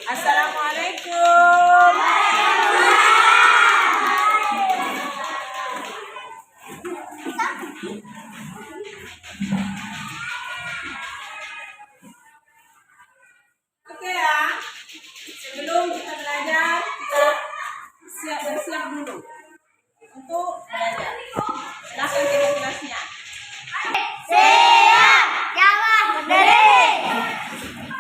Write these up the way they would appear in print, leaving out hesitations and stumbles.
Assalamualaikum. Oke ya, sebelum kita belajar, kita bersiap dulu untuk belajar. Silakan kita kelasnya. Siap, jawab, berdiri.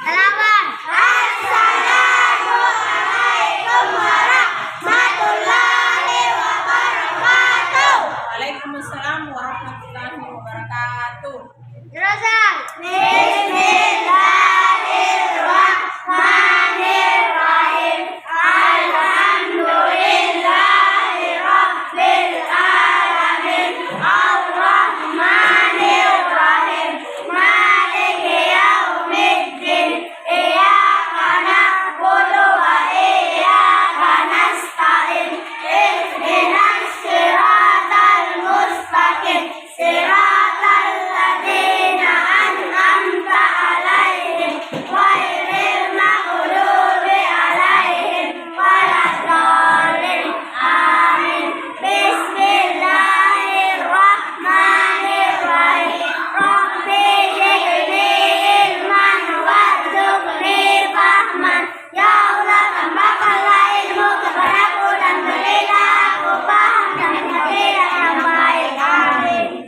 Selamat. Assalamualaikum warahmatullahi wabarakatuh. Waalaikumsalam warahmatullahi wabarakatuh. Terusan. Bismillahirrahmanirrahim. Alhamdulillahirabbil alamin. Arrahmanirrahim. Maliki yaumiddin. Iyyaka na'budu wa iyyaka nasta'in. Ihdinas siratal mustaqim. Siratal ladzina an'amta 'alaihim ghairil maghdubi 'alaihim waladdallin. Amin. Bismillahirrahmanirrahim. Rabbi zidni ilman warzuqni fahman. Ya Allah, tambahkanlah ilmu kepadaku dan berilah aku paham dan pengertian yang baik. Amin.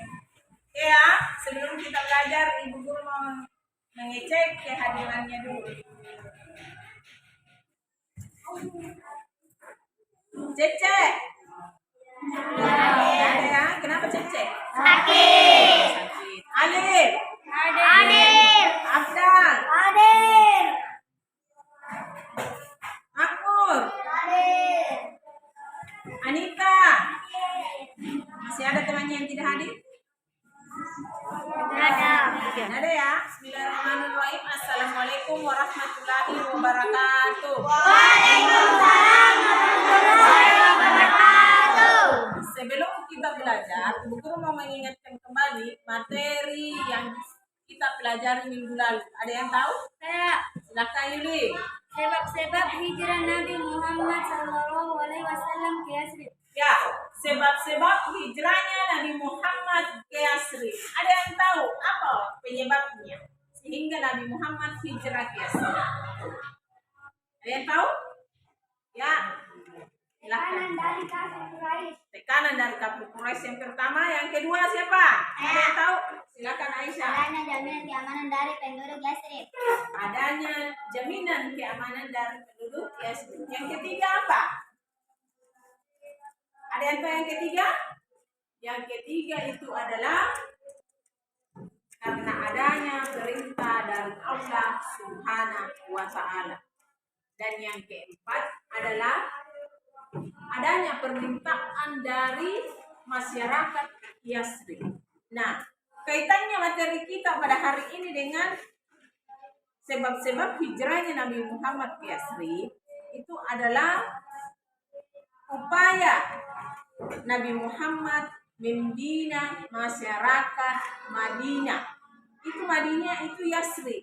Oke ya, sebelum kita belajar, Ibu Guru mau mengecek kehadirannya dulu. Cek. Ada ya? Kenapa cek? Sakit. Sakit. Alif. Hadir. Abdal. Hadir. Makmur. Hadir. Anita. Masih ada temannya yang tidak hadir? Ada ya? Bismillahirrahmanirrahim. Assalamualaikum warahmatullahi wabarakatuh. Waalaikumsalam warahmatullahi wabarakatuh. Sebelum kita belajar, Ibu Guru mau mengingatkan kembali materi yang kita pelajari minggu lalu. Ada yang tahu? Silakan Yuli. Sebab-sebab hijrah Nabi Muhammad SAW ke Yasrib. Ya, sebab-sebab hijrahnya Nabi Muhammad ke Yasrib. Ada yang tahu apa penyebabnya sehingga Nabi Muhammad hijrah ke Yasrib? Ada yang tahu? Ya, silakan. Dari kafir Quraisy. Tekanan dari kafir Quraisy yang pertama, yang kedua siapa? Ada yang tahu? Silakan Aisyah. Adanya jaminan keamanan dari penduduk Yasrib. Adanya jaminan keamanan dari penduduk Yasrib. Yang ketiga apa? Ada yang tahu yang ketiga? Yang ketiga itu adalah karena adanya perintah dari Allah Subhanahu wa Ta'ala. Dan yang keempat adalah adanya permintaan dari masyarakat Yasrib. Nah, kaitannya materi kita pada hari ini dengan sebab-sebab hijrahnya Nabi Muhammad ke Yasrib itu adalah upaya Nabi Muhammad membina masyarakat Madinah. Itu Madinah itu Yasrib.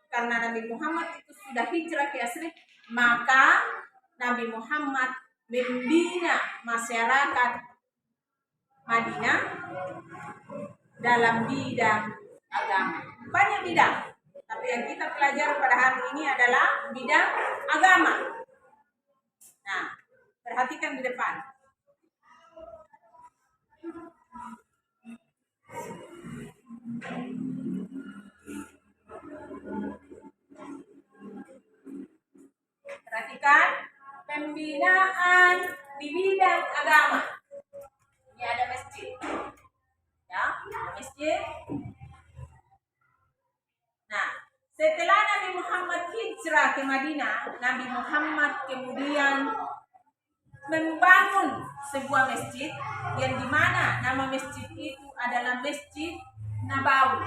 Karena Nabi Muhammad itu sudah hijrah ke Yasrib, maka Nabi Muhammad membina masyarakat Madinah dalam bidang agama. Banyak bidang, tapi yang kita pelajari pada hari ini adalah bidang agama. Nah, perhatikan di depan. Perhatikan pembinaan di bidang agama. Ini ada masjid. Ya, ada masjid. Nah, setelah Nabi Muhammad hijrah ke Madinah, Nabi Muhammad kemudian membangun sebuah masjid yang dimana nama masjid itu adalah Masjid Nabawi.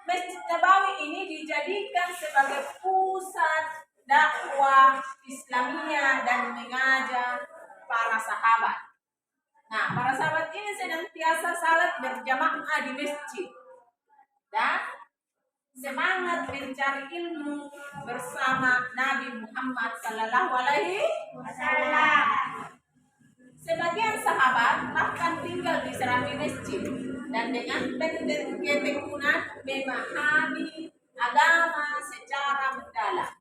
Masjid Nabawi ini dijadikan sebagai pusat dakwah Islamiyah dan mengajar para sahabat. Nah, para sahabat ini senantiasa salat berjamaah di masjid. Dan semangat mencari ilmu bersama Nabi Muhammad Sallallahu Alaihi Wasallam. Sebagian sahabat bahkan tinggal di serambi masjid dan dengan ketekunan memahami agama secara mendalam.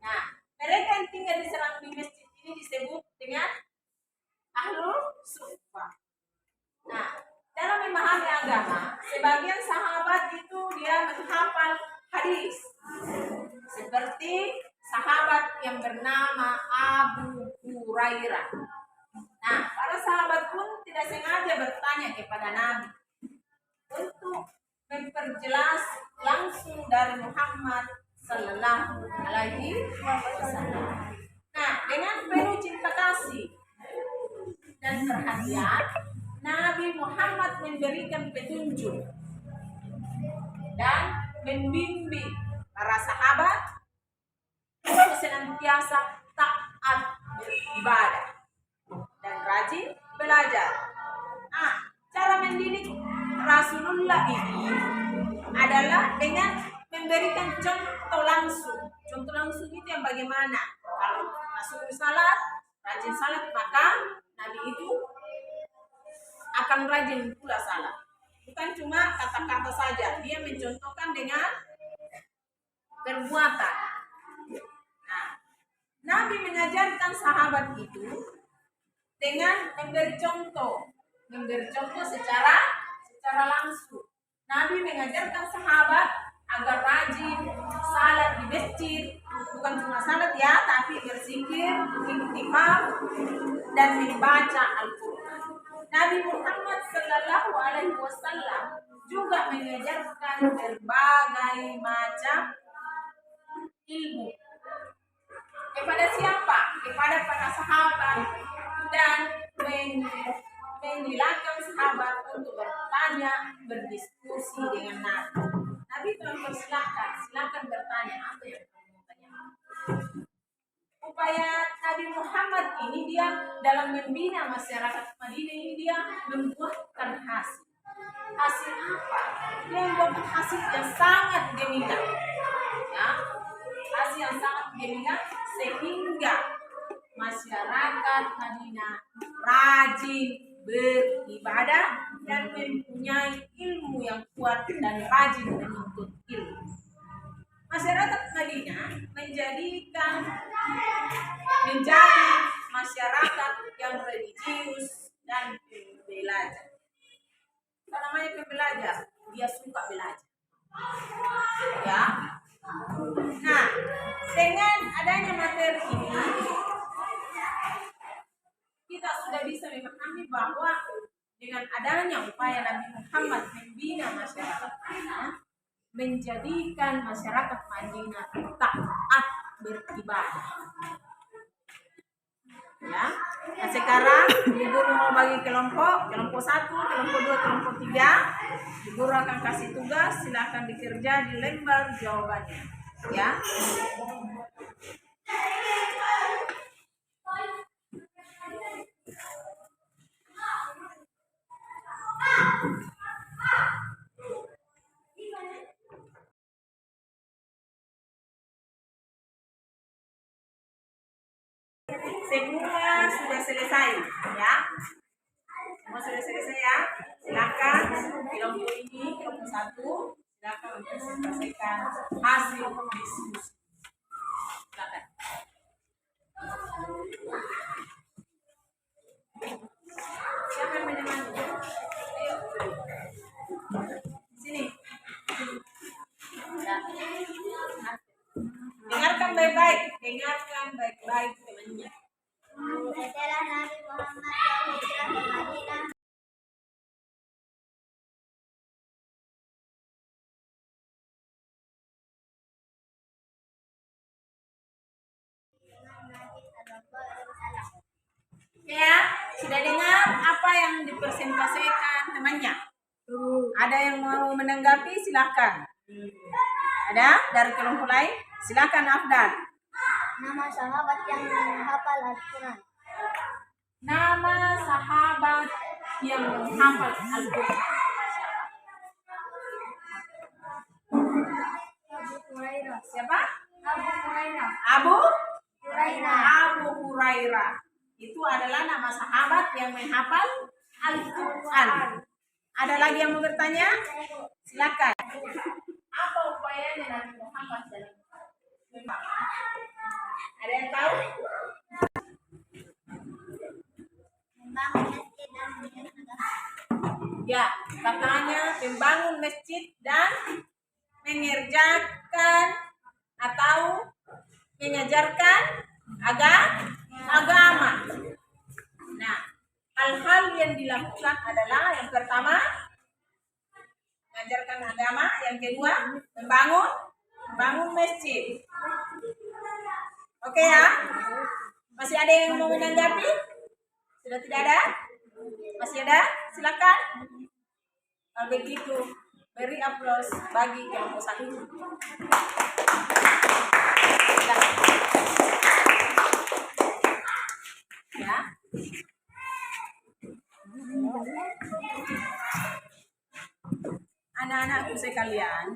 Nah, mereka yang tinggal di serambi masjid ini disebut dengan ahlul suffah. Nah, dalam memahami agama, sebagian sahabat itu dia menghafal hadis. Seperti sahabat yang bernama Abu Hurairah. Nah, para sahabat pun tidak sengaja bertanya kepada Nabi untuk memperjelas langsung dari Muhammad Sallallahu Alaihi Wasallam. Nah, dengan penuh cinta kasih dan perhatian, Nabi Muhammad memberikan petunjuk dan membimbing para sahabat untuk senantiasa taat beribadah dan rajin belajar. Cara mendidik Rasulullah ini adalah dengan memberikan contoh langsung. Contoh langsung itu yang bagaimana? Kalau Rasul salat, rajin salat, maka Nabi itu akan rajin pula salat. Bukan cuma kata-kata saja, dia mencontohkan dengan perbuatan. Nah, Nabi mengajarkan sahabat itu dengan memberi contoh secara langsung. Nabi mengajarkan sahabat agar rajin salat di masjid, bukan cuma salat ya, tapi berzikir, istighfar, dan membaca Al-Quran. Nabi Muhammad Sallallahu Alaihi Wasallam juga mengajarkan berbagai macam ilmu. Kepada siapa? Kepada para sahabat, dan menghilangkan sahabat untuk bertanya, berdiskusi dengan Nabi. Nabi telah silakan bertanya apa yang kamu mau tanyakan. Upaya Nabi Muhammad ini dia dalam membina masyarakat Madinah ini dia membuahkan hasil. Hasil apa? Dia membuahkan hasil yang sangat gemilang. Ya, hasil yang sangat gemilang sehingga masyarakat Madinah rajin beribadah dan mempunyai ilmu yang kuat dan rajin menuntut ilmu. Masyarakat Madinah menjadi masyarakat yang religius dan belajar. Apa namanya pembelajar? Dia suka belajar. Ya. Nah, dengan adanya materi ini, kita sudah bisa memahami bahwa dengan adanya upaya Nabi Muhammad membina masyarakat Madinah, menjadikan masyarakat Madinah taat beribadah. Ya. Nah, sekarang Ibu mau bagi kelompok 1, kelompok 2, kelompok 3. Ibu akan kasih tugas, silakan dikerja di lembar jawabannya. Ya. Semua sudah selesai ya. Semua sudah selesai ya. Silakan kelompok ini, kelompok 1, silakan mempresentasikan hasil diskusi. Silakan. Siapa yang menemani? Ayo. Sini. Ya. Dengarkan baik-baik temannya. Setelah Nabi Muhammad berhijrah ke Madinah, Ya, sudah dengar apa yang dipresentasikan temannya? Ada yang mau menanggapi? Silakan. Ada dari kelompok lain? Silakan Afdal. nama sahabat yang menghafal Al-Quran. Nama sahabat yang menghafal Al-Quran. Siapa? Siapa? Abu Hurairah. Abu Hurairah. Abu Hurairah. Itu adalah nama sahabat yang menghafal Al-Quran. Ada lagi yang mau bertanya? Silakan. Apa upayanya Nabi Muhammad dalam ada yang tahu? Membangun masjid dan menjaga Ya, katanya membangun masjid dan mengerjakan atau mengajarkan agama. Nah, hal-hal yang dilakukan adalah yang pertama mengajarkan agama, yang kedua membangun masjid. Oke ya? Masih ada yang mau menanggapi? Sudah tidak ada? Masih ada? Silakan. Kalau begitu, beri aplaus bagi kelompok satu. Ya. Anak-anakku sekalian,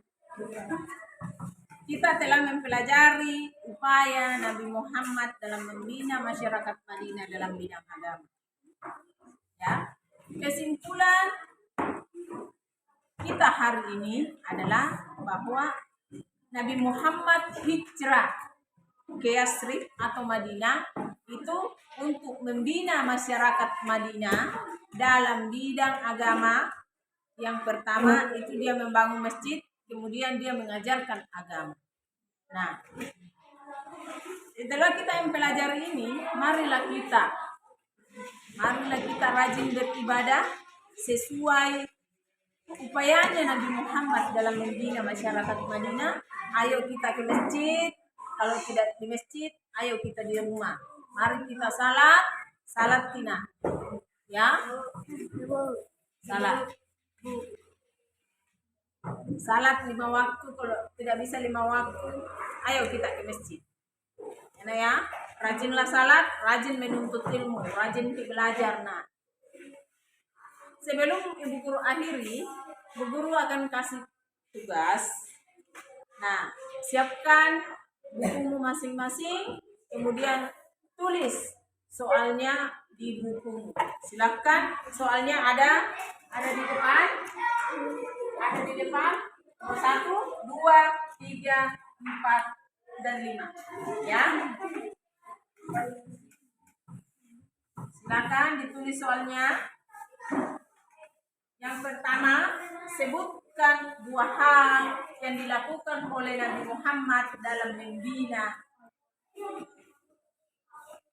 kita telah mempelajari upaya Nabi Muhammad dalam membina masyarakat Madinah dalam bidang agama. Ya, kesimpulan kita hari ini adalah bahwa Nabi Muhammad hijrah ke Yasrib atau Madinah itu untuk membina masyarakat Madinah dalam bidang agama. Yang pertama itu dia membangun masjid, kemudian dia mengajarkan agama. Nah, setelah kita mempelajari ini, marilah kita rajin beribadah sesuai upayanya Nabi Muhammad dalam membina masyarakat Madinah. Ayo kita ke masjid, kalau tidak di masjid, ayo kita di rumah. Mari kita salat tina. Ya. Salat 5 waktu, kalau tidak bisa 5 waktu, ayo kita ke masjid. Ya, rajinlah salat, rajin menuntut ilmu, rajin belajar. Nah, sebelum ibu guru akhiri, ibu guru akan kasih tugas. Nah, siapkan bukumu masing-masing, kemudian tulis soalnya di bukumu. Silakan, soalnya ada di depan. Ada di depan. 1, 2, 3, 4, dan 5. Ya. Silakan ditulis soalnya. Yang pertama, sebutkan 2 hal yang dilakukan oleh Nabi Muhammad dalam membina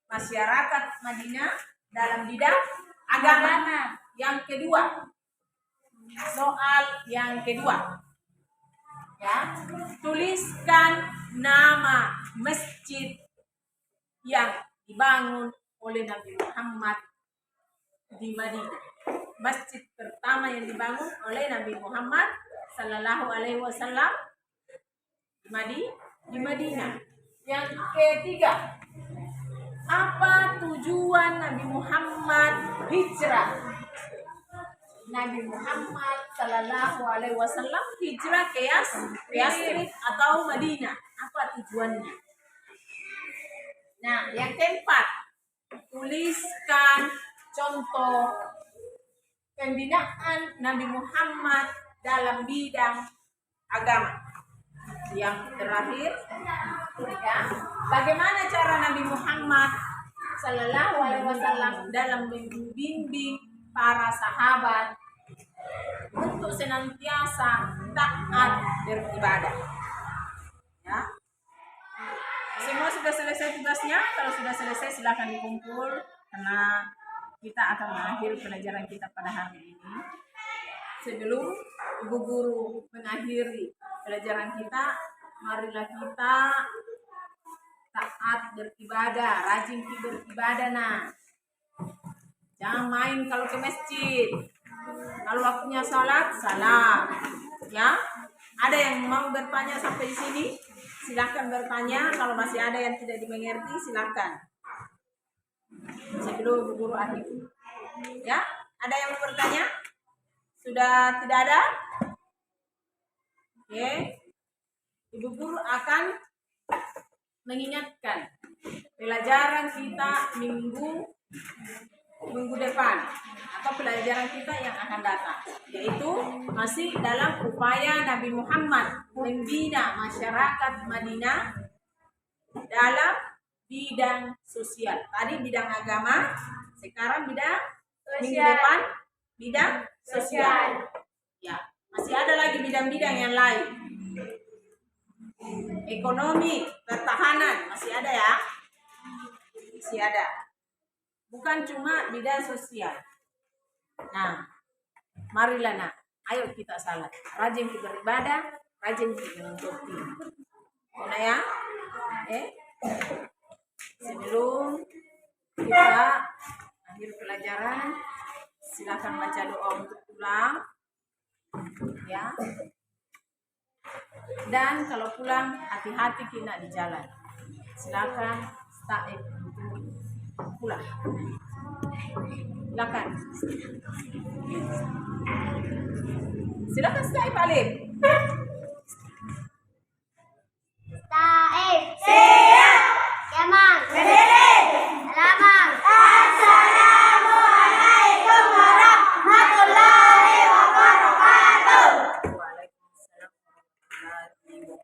masyarakat Madinah dalam bidang agama. Yang kedua, soal yang kedua, ya, tuliskan nama masjid yang dibangun oleh Nabi Muhammad di Madinah. Masjid pertama yang dibangun oleh Nabi Muhammad Sallallahu Alaihi Wasallam di Madinah. Yang ketiga, apa tujuan Nabi Muhammad hijrah? Nabi Muhammad Sallallahu Alaihi Wasallam hijrah ke Yasrib atau Madinah. Apa tujuannya? Nah, yang keempat, tuliskan contoh pembinaan Nabi Muhammad dalam bidang agama. Yang terakhir, ya, bagaimana cara Nabi Muhammad Sallallahu Alaihi Wasallam dalam membimbing para sahabat untuk senantiasa taat beribadah. Ya. Semua sudah selesai tugasnya. Kalau sudah selesai silakan dikumpul karena kita akan mengakhiri pelajaran kita pada hari ini. Sebelum ibu guru mengakhiri pelajaran kita, marilah kita taat beribadah, rajin beribadah. Nah, jangan main kalau ke masjid. Kalau waktunya salat, ya. Ada yang mau bertanya sampai di sini? Silakan bertanya. Kalau masih ada yang tidak dimengerti, silakan. Sebelum guru akhir. Ya, ada yang mau bertanya? Sudah tidak ada? Oke. Ibu guru akan mengingatkan pelajaran kita minggu depan atau pelajaran kita yang akan datang, yaitu masih dalam upaya Nabi Muhammad membina masyarakat Madinah dalam bidang sosial. Tadi bidang agama, sekarang bidang minggu depan bidang sosial. Ya, masih ada lagi bidang-bidang yang lain. Ekonomi, pertahanan masih ada ya. Masih ada. Bukan cuma bidang sosial. Nah, marilah nak, ayo kita salat. Rajin kita beribadah, rajin kita menuntut ilmu. Nah ya, sebelum kita akhir pelajaran, silakan baca doa untuk pulang, ya. Dan kalau pulang hati-hati kita di jalan. Silakan stay pulang. Silakan stay balik. Taib. Siap. Kemal. Berdiri. Selamat. Assalamualaikum warahmatullahi wabarakatuh. Waalaikumsalam warahmatullahi wabarakatuh.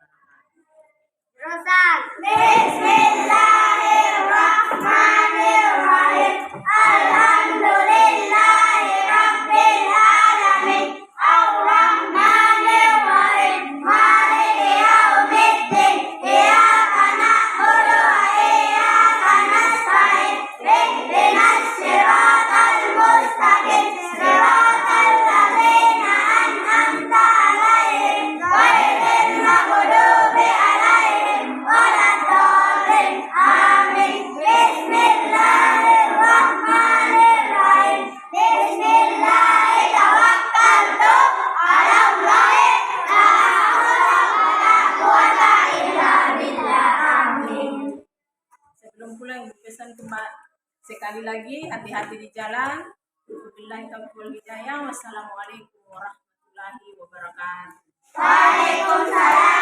Rosan. Bismillahirrahmanirrahim. Alhamdulillahi rabbil alamin. Ar-Rahmanir-Rahim. Maliki yaumiddin. Iyyaka na'budu wa iyyaka nasta'in. Ihdinas siratal mustaqim. Siratal ladzina an'amta 'alaihim ghairil maghdubi 'alaihim waladdallin. Amin. Bismillahirrahmanirrahim. Bismillahi tawakkaltu 'alallahi. La haula wala quwwata illa billah. Amin. Sebelum pulang berpesan sekali lagi, hati-hati di jalan. Wabillahi taufiq wal hidayah. Wassalamualaikum warahmatullahi wabarakatuh. Waalaikumsalam.